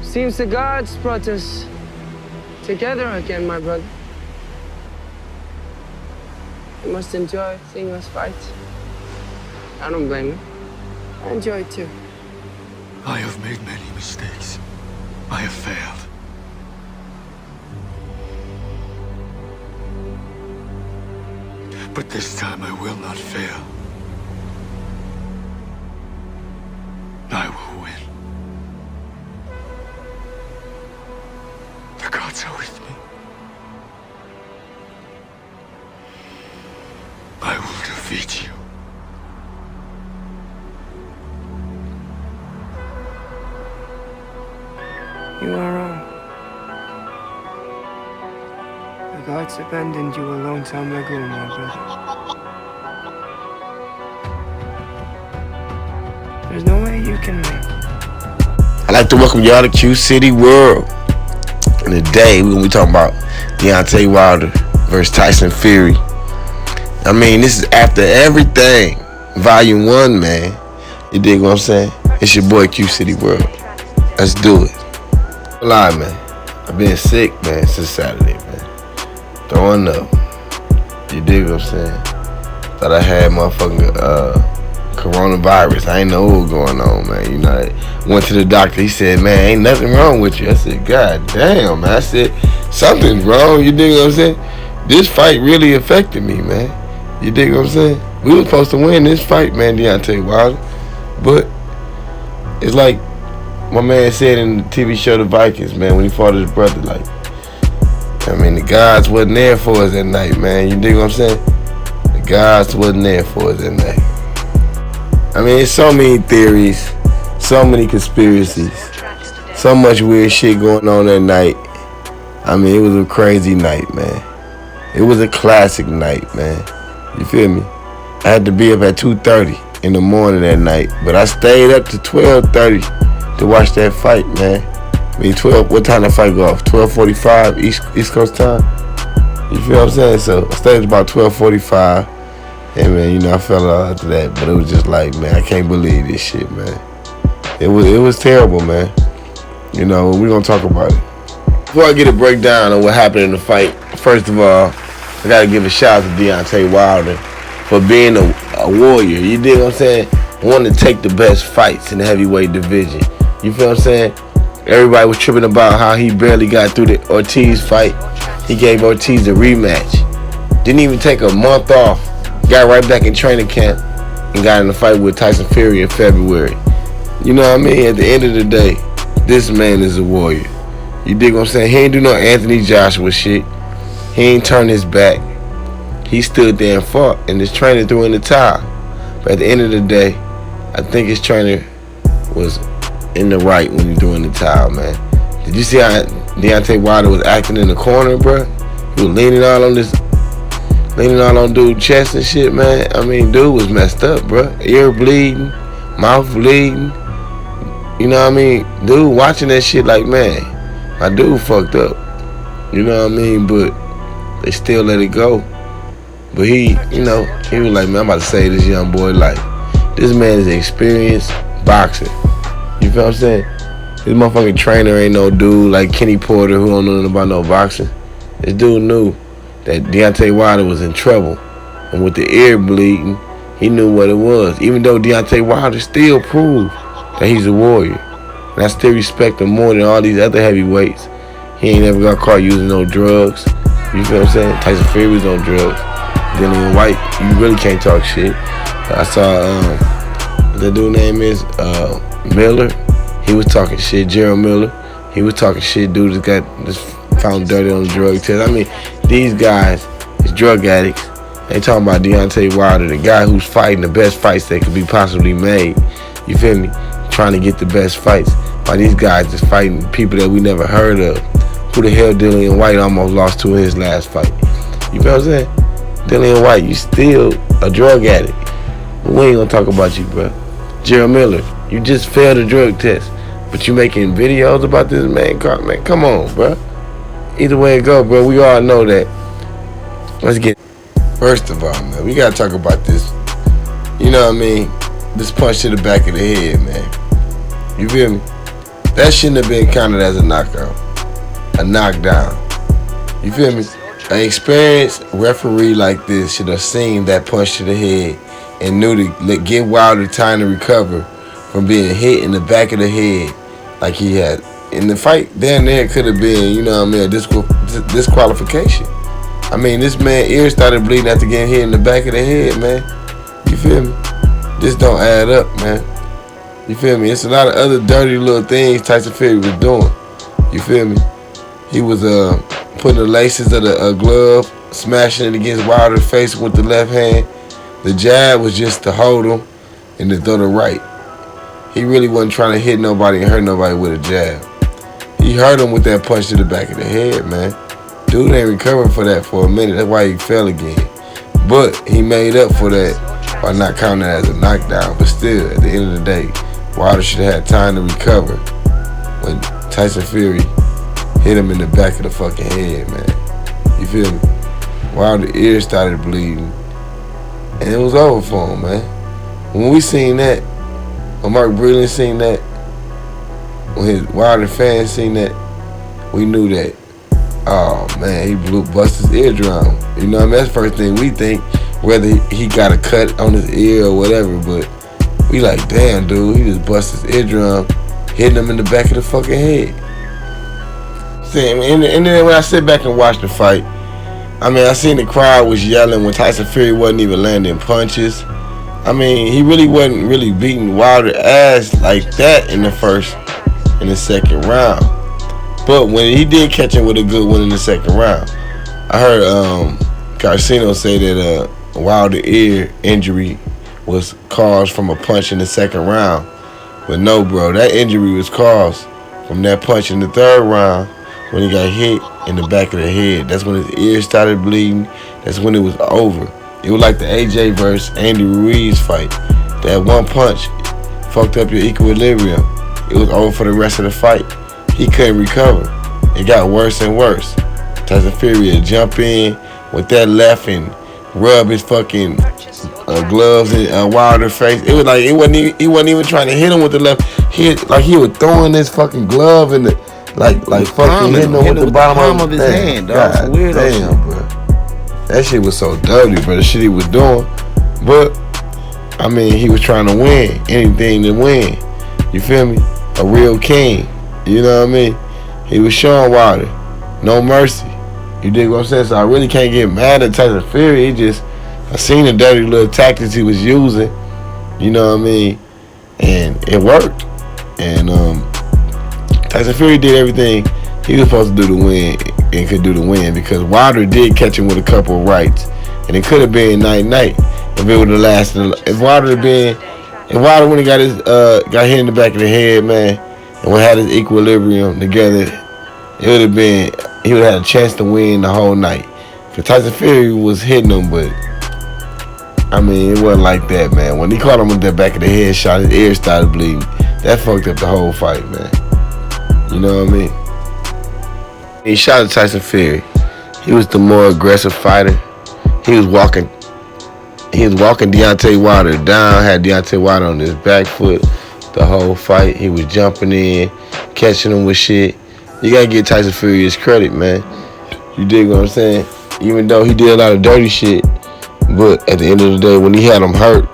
Seems the gods brought us together again, my brother. You must enjoy seeing us fight. I don't blame you. I enjoy it too. I have made many mistakes. I have failed. But this time I will not fail. I will win. The gods are with me. I will defeat you. You are wrong. The gods abandoned you a long time ago, my brother. There's no way you can win. I'd like to welcome y'all to Q City World. And today we're gonna be talking about Deontay Wilder versus Tyson Fury. I mean, this is after everything. Volume 1, man. You dig what I'm saying? It's your boy Q City World. Let's do it. Don't lie, man. I've been sick, man, since Saturday, man. Throwing up. You dig what I'm saying? Thought I had motherfucking coronavirus. I ain't know what was going on, man. You know, I went to the doctor. He said, man, ain't nothing wrong with you. I said, God damn, man. I said, something's wrong. You dig what I'm saying? This fight really affected me, man. You dig what I'm saying? We were supposed to win this fight, man, Deontay Wilder. But it's like my man said in the TV show The Vikings, man, when he fought his brother, like, I mean, the gods wasn't there for us that night, man. You dig what I'm saying? The gods wasn't there for us that night. I mean, it's so many theories, so many conspiracies, so much weird shit going on that night. I mean, it was a crazy night, man. It was a classic night, man. You feel me? I had to be up at 2:30 in the morning that night, but I stayed up to 12:30 to watch that fight, man. I mean, 12. What time the fight go off? 12:45 East Coast time. You feel what I'm saying? So I stayed about 12:45, and man, you know, I fell out after that. But it was just like, man, I can't believe this shit, man. It was terrible, man. You know, we're gonna talk about it. Before I get a breakdown on what happened in the fight, first of all, I gotta give a shout out to Deontay Wilder for being a warrior. You dig what I'm saying? Wanting to take the best fights in the heavyweight division. You feel what I'm saying? Everybody was tripping about how he barely got through the Ortiz fight. He gave Ortiz a rematch. Didn't even take a month off. Got right back in training camp and got in a fight with Tyson Furry in February. You know what I mean? At the end of the day, this man is a warrior. You dig what I'm saying? He ain't do no Anthony Joshua shit. He ain't turned his back. He stood there and fought, and his trainer threw in the towel. But at the end of the day, I think his trainer was in the right when he threw in the towel, man. Did you see how Deontay Wilder was acting in the corner, bro? He was leaning all on dude's chest and shit, man. I mean, dude was messed up, bro. Ear bleeding, mouth bleeding. You know what I mean? Dude watching that shit like, man, my dude fucked up. You know what I mean? But they still let it go. But he, you know, he was like, man, I'm about to save this young boy life. This man is an experienced boxer. You feel what I'm saying? This motherfucking trainer ain't no dude like Kenny Porter who don't know nothing about no boxing. This dude knew that Deontay Wilder was in trouble. And with the ear bleeding, he knew what it was. Even though Deontay Wilder still proved that he's a warrior. And I still respect him more than all these other heavyweights. He ain't never got caught using no drugs. You feel what I'm saying? Tyson Fury was on drugs. Dillian White, you really can't talk shit. I saw, the dude name is Miller. He was talking shit. Gerald Miller. He was talking shit. Dude just found dirty on the drug test. I mean, these guys is drug addicts. They talking about Deontay Wilder, the guy who's fighting the best fights that could be possibly made. You feel me? Trying to get the best fights. While these guys just fighting people that we never heard of. Who the hell Dillian White almost lost to in his last fight? You feel what I'm saying? Dillian White, you still a drug addict. But we ain't gonna talk about you, bro. Gerald Miller, you just failed a drug test, but you making videos about this man, man, come on, bro. Either way it go, bro, we all know that. Let's get. First of all, man, we gotta talk about this. You know what I mean? This punch to the back of the head, man. You feel me? that shouldn't have been counted as a knockout, a knockdown. You feel me? An experienced referee like this should have seen that punch to the head and knew to give Wilder time to recover from being hit in the back of the head like he had. In the fight, down there could have been, you know what I mean, a disqualification. I mean, this man's ear started bleeding after getting hit in the back of the head, man. You feel me? This don't add up, man. You feel me? It's a lot of other dirty little things Tyson Fury was doing. You feel me? He was putting the laces of the glove, smashing it against Wilder's face with the left hand. The jab was just to hold him and to throw the right. He really wasn't trying to hit nobody and hurt nobody with a jab. He hurt him with that punch to the back of the head, man. Dude ain't recovering for that for a minute. That's why he fell again. But he made up for that by not counting it as a knockdown. But still, at the end of the day, Wilder should have had time to recover when Tyson Fury hit him in the back of the fucking head, man. You feel me? Wilder's ear started bleeding. And it was over for him, man. When we seen that, when Mark Breland seen that, when his Wilder fans seen that, we knew that, oh man, he bust his eardrum. You know what I mean? That's the first thing we think, whether he got a cut on his ear or whatever, but we like, damn, dude, he just bust his eardrum, hitting him in the back of the fucking head. See, and then when I sit back and watch the fight, I mean, I seen the crowd was yelling when Tyson Fury wasn't even landing punches. I mean, he really wasn't really beating Wilder's ass like that in the first and the second round. But when he did catch him with a good one in the second round, I heard Carcino say that Wilder's ear injury was caused from a punch in the second round. But no, bro, that injury was caused from that punch in the third round when he got hit in the back of the head. That's when his ear started bleeding. That's when it was over. It was like the AJ versus Andy Ruiz fight. That one punch fucked up your equilibrium. It was over for the rest of the fight. He couldn't recover. It got worse and worse. Tyson Fury would jump in with that left and rub his fucking gloves in Wilder's face. It was like he wasn't even trying to hit him with the left. He was throwing his fucking glove in the like fucking hitting him with the bottom of his hand. God damn, bro. That shit was so dirty, bro. The shit he was doing. But I mean, he was trying to win. Anything to win. You feel me? A real king. You know what I mean? He was showing Wilder no mercy. You dig what I'm saying? So I really can't get mad at Tyson Fury. I seen the dirty little tactics he was using. You know what I mean? And it worked. And Tyson Fury did everything he was supposed to do to win and could do to win, because Wilder did catch him with a couple of rights, and it could have been night if it would have lasted. If Wilder when he got hit in the back of the head, man, and we had his equilibrium together, it would have been, he would have had a chance to win the whole night. Because Tyson Fury was hitting him, but I mean, it wasn't like that, man. When he caught him with that back of the head shot, his ear started bleeding. That fucked up the whole fight, man. You know what I mean? He shot at Tyson Fury. He was the more aggressive fighter. He was walking Deontay Wilder down, had Deontay Wilder on his back foot the whole fight. He was jumping in, catching him with shit. You gotta give Tyson Fury his credit, man. You dig what I'm saying? Even though he did a lot of dirty shit, but at the end of the day, when he had him hurt,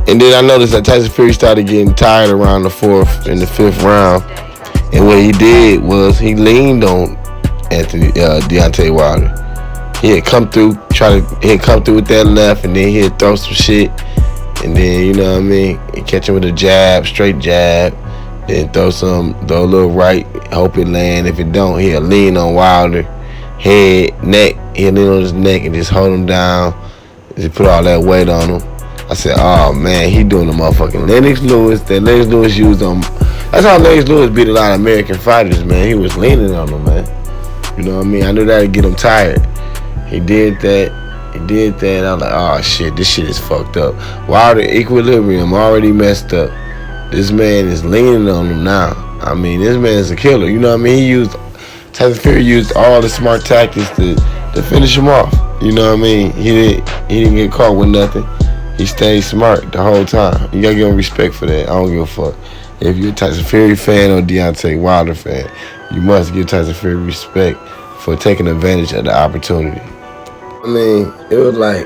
and then I noticed that Tyson Fury started getting tired around the fourth and the fifth round. And what he did was he leaned on Deontay Wilder. He had come through with that left, and then he'd throw some shit, and then, you know what I mean, he'd catch him with a jab, straight jab, then throw a little right, hope it land. If it don't, he'll lean on Wilder, head, neck. He'll lean on his neck and just hold him down, just put all that weight on him. I said, oh man, he doing the motherfucking Lennox Lewis that Lennox Lewis used on. That's how Lennox Lewis beat a lot of American fighters, man. He was leaning on them, man. You know what I mean? I knew that'd get him tired. He did that. I was like, oh shit, this shit is fucked up. Wilder equilibrium already messed up. This man is leaning on him now. I mean, this man is a killer. You know what I mean? Tyson Fury used all the smart tactics to finish him off. You know what I mean? He didn't get caught with nothing. He stayed smart the whole time. You gotta give him respect for that. I don't give a fuck. if you're a Tyson Fury fan or Deontay Wilder fan, you must give Tyson Fury respect for taking advantage of the opportunity. I mean, it was like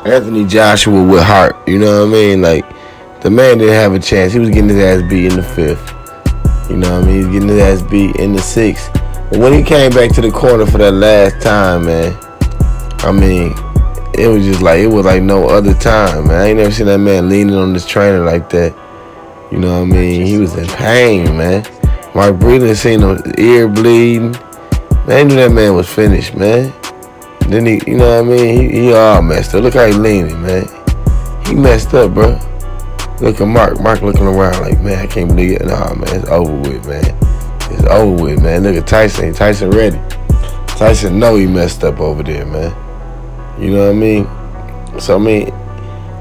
Anthony Joshua with heart, you know what I mean? Like, the man didn't have a chance. He was getting his ass beat in the 5th. You know what I mean? He was getting his ass beat in the 6th. But when he came back to the corner for that last time, man, I mean, it was like no other time, man. I ain't never seen that man leaning on this trainer like that. You know what I mean? He was in pain, man. Mark Breeden seen his ear bleeding. Man, I knew that man was finished, man. Then he, you know what I mean? He all messed up. Look how he leaning, man. He messed up, bro. Look at Mark. Mark looking around like, man, I can't believe it. Nah, man, it's over with, man. It's over with, man. Look at Tyson. Tyson ready. Tyson know he messed up over there, man. You know what I mean? So, I mean,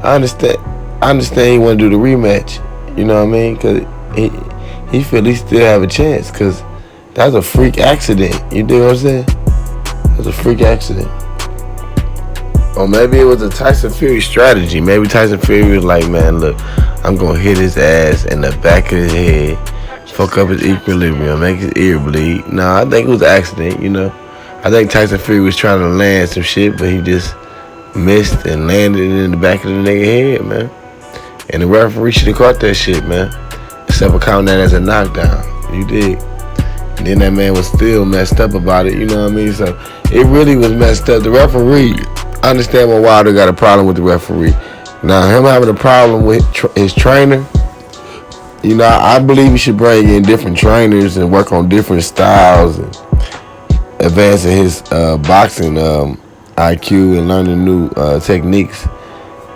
I understand he want to do the rematch. You know what I mean? Because he feel he still have a chance. Because that was a freak accident. You dig what I'm saying? It was a freak accident. Or maybe it was a Tyson Fury strategy. Maybe Tyson Fury was like, man, look, I'm going to hit his ass in the back of his head, fuck up his equilibrium, make his ear bleed. Nah, I think it was an accident, you know. I think Tyson Fury was trying to land some shit, but he just missed and landed in the back of the nigga head, man. And the referee should have caught that shit, man. Except for counting that as a knockdown. You dig? And then that man was still messed up about it, you know what I mean? So it really was messed up. The referee, I understand why Wilder got a problem with the referee. Now, him having a problem with his trainer, you know, I believe he should bring in different trainers and work on different styles and advancing his boxing IQ and learning new techniques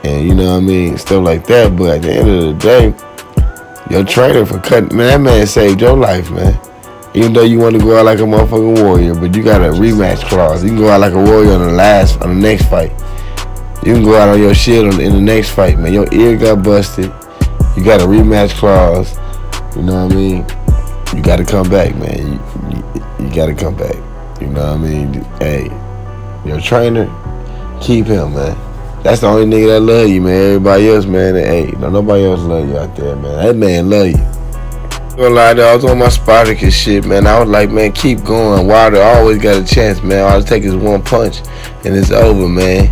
and, you know what I mean, stuff like that. But at the end of the day, your trainer for cutting, man, that man saved your life, man. Even though you want to go out like a motherfucking warrior, but you got a rematch clause. You can go out like a warrior on the next fight. You can go out on your shit in the next fight, man. Your ear got busted. You got a rematch clause. You know what I mean? You got to come back, man. You got to come back. You know what I mean? Hey, your trainer, keep him, man. That's the only nigga that love you, man. Everybody else, man, hey, nobody else love you out there, man. That man love you. Gonna lie, though, I was on my Spartacus shit, man. I was like, man, keep going. Wilder always got a chance, man. All it take is one punch, and it's over, man.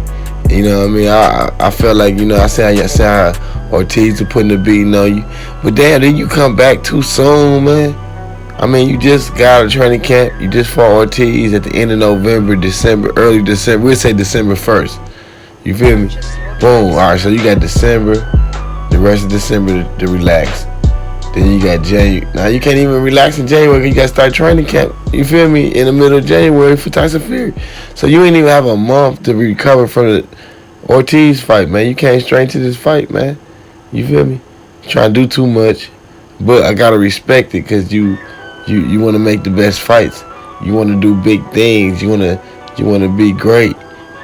You know what I mean? I felt like, you know, I said how Ortiz was putting the beating on you, but damn, then you come back too soon, man. I mean, you just got out of training camp. You just fought Ortiz at the end of November, December, early December. We'll say December 1st. You feel me? Boom. All right, so you got December, the rest of December to relax. Then you got January. Now you can't even relax in January because you got to start training camp. You feel me? In the middle of January for Tyson Fury. So you ain't even have a month to recover from the Ortiz fight, man. You came straight to this fight, man. You feel me? Trying to do too much, but I gotta respect it because you want to make the best fights. You want to do big things. You want to be great,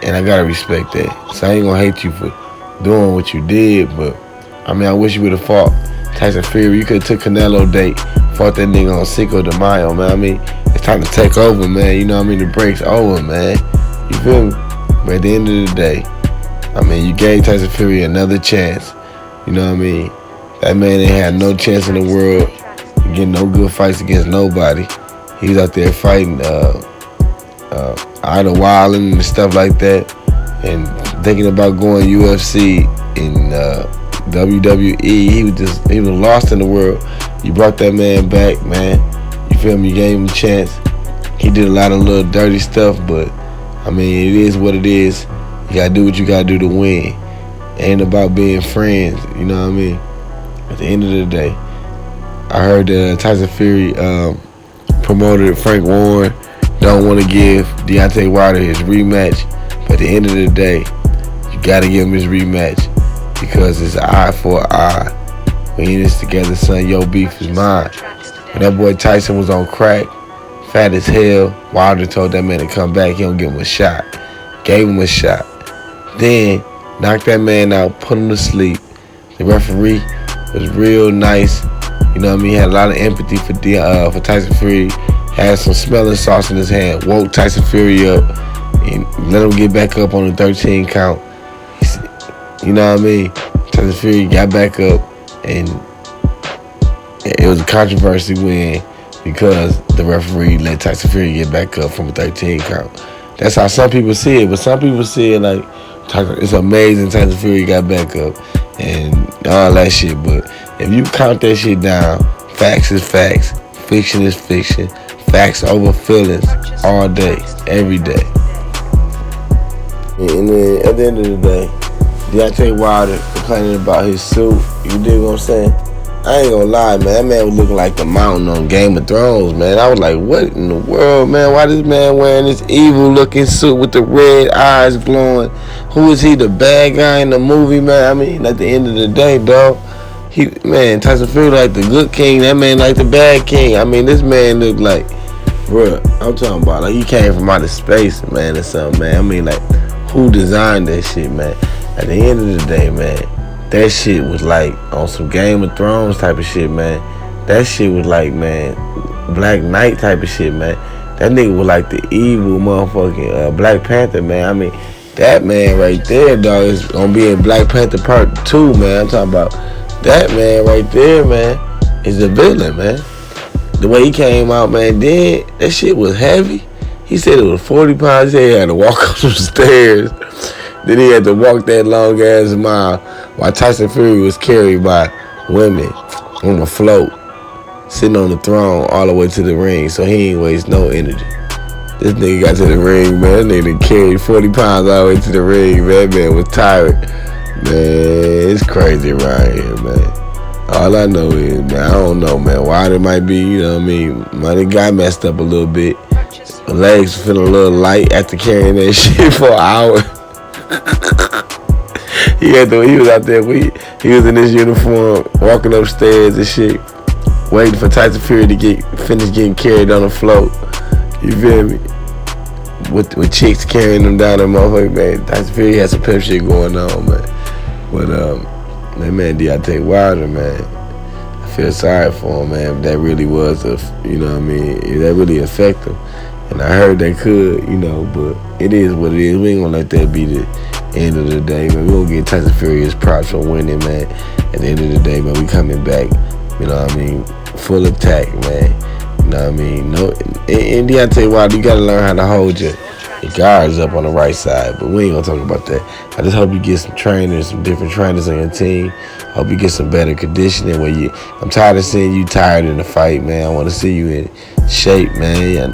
and I gotta respect that. So I ain't gonna hate you for doing what you did, but I mean, I wish you would have fought Tyson Fury. You could have took Canelo date, fought that nigga on Cinco de Mayo, man. I mean, it's time to take over, man. You know what I mean? The break's over, man. You feel me? But at the end of the day, I mean, you gave Tyson Fury another chance. You know what I mean? That man ain't had no chance in the world to get no good fights against nobody. He was out there fighting Ida Wilding and stuff like that, and thinking about going UFC and WWE. He was lost in the world. You brought that man back, man. You feel me? You gave him a chance. He did a lot of little dirty stuff, but I mean, it is what it is. You gotta do what you gotta do to win. It ain't about being friends, you know what I mean? At the end of the day, I heard that Tyson Fury promoter Frank Warren don't want to give Deontay Wilder his rematch, but at the end of the day, you gotta give him his rematch because it's an eye for an eye. We in this together, son. Your beef is mine. When that boy Tyson was on crack, fat as hell, Wilder told that man to come back. He don't give him a shot. Gave him a shot. Then knocked that man out, put him to sleep. The referee was real nice. You know what I mean? He had a lot of empathy for Tyson Fury. Had some smelling sauce in his hand. Woke Tyson Fury up and let him get back up on the 13 count. You know what I mean? Tyson Fury got back up and It was a controversy win because the referee let Tyson Fury get back up from a 13 count. That's how some people see it, but some people see it like it's amazing Tyson Fury got back up and all that shit. But if you count that shit down, facts is facts, fiction is fiction, facts over feelings all day, every day. And then at the end of the day, Deontay Wilder complaining about his suit. You dig what I'm saying? I ain't gonna lie, man. That man was looking like the mountain on Game of Thrones, man. I was like, what in the world, man? Why this man wearing this evil-looking suit with the red eyes glowing? Who is he, the bad guy in the movie, man? I mean, at the end of the day, dog, Tyson Fury like the good king. That man like the bad king. I mean, this man looked like, bruh, I'm talking about, like, he came from outer space, man, or something, man. I mean, like, who designed that shit, man? At the end of the day, man, that shit was like on some Game of Thrones type of shit, man. That shit was like, man, Black Knight type of shit, man. That nigga was like the evil motherfucking Black Panther, man. I mean, that man right there, dog, is gonna be in Black Panther Part 2, man. I'm talking about that man right there, man, is the villain, man. The way he came out, man, then that shit was heavy. He said it was 40 pounds. He said he had to walk up some stairs. Then he had to walk that long ass mile while Tyson Fury was carried by women on a float, sitting on the throne all the way to the ring, so he ain't waste no energy. This nigga got to the ring, man. That nigga carried 40 pounds all the way to the ring, man. That man was tired. Man, it's crazy around here, man. All I know is, man, I don't know, man. Wilder might be, you know what I mean? Money got messed up a little bit. My legs feeling a little light after carrying that shit for an hour. He was out there, he was in his uniform, walking upstairs and shit, waiting for Tyson Fury to finish getting carried on the float. You feel me? With chicks carrying him down the motherfucker, man. Tyson Fury had some pimp shit going on, man. But that man Deontay Wilder, man, I feel sorry for him, man. That really was you know what I mean? That really affected him. And I heard they could, you know, but it is what it is. We ain't gonna let that be the end of the day, man. We gonna get Tyson Fury his props for winning, man. At the end of the day, man, we coming back, you know what I mean, full attack, man. You know what I mean? No, and Deontay Wilder, you gotta learn how to hold your guards up on the right side, but we ain't gonna talk about that. I just hope you get some trainers, some different trainers on your team. Hope you get some better conditioning I'm tired of seeing you tired in the fight, man. I wanna see you in shape, man. You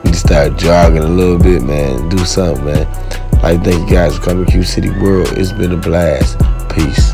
need to start jogging a little bit, man. Do something, man. I'd like to thank you guys for coming to Q City World. It's been a blast. Peace.